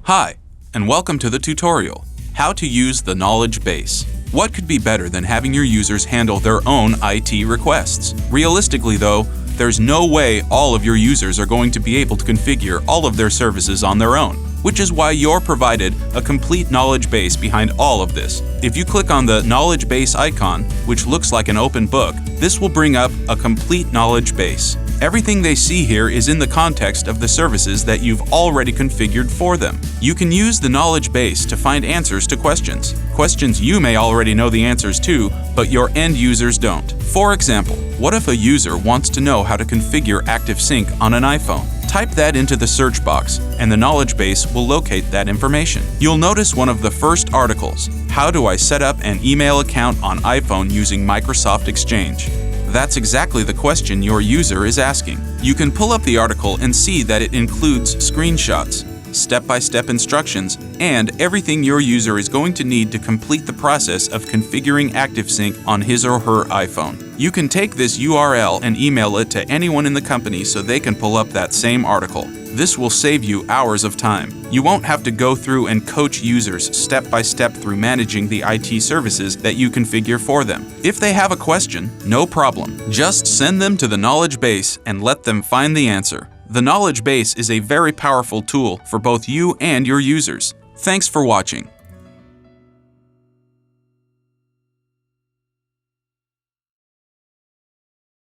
Hi, and welcome to the tutorial, How to Use the Knowledge Base. What could be better than having your users handle their own IT requests? Realistically though, there's no way all of your users are going to be able to configure all of their services on their own, which is why you're provided a complete knowledge base behind all of this. If you click on the knowledge base icon, which looks like an open book, this will bring up a complete knowledge base. Everything they see here is in the context of the services that you've already configured for them. You can use the knowledge base to find answers to questions. Questions you may already know the answers to, but your end users don't. For example, what if a user wants to know how to configure ActiveSync on an iPhone? Type that into the search box, and the knowledge base will locate that information. You'll notice one of the first articles, How do I set up an email account on iPhone using Microsoft Exchange? That's exactly the question your user is asking. You can pull up the article and see that it includes screenshots, step-by-step instructions, and everything your user is going to need to complete the process of configuring ActiveSync on his or her iPhone. You can take this URL and email it to anyone in the company so they can pull up that same article. This will save you hours of time. You won't have to go through and coach users step-by-step through managing the IT services that you configure for them. If they have a question, no problem. Just send them to the knowledge base and let them find the answer. The knowledge base is a very powerful tool for both you and your users. Thanks for watching.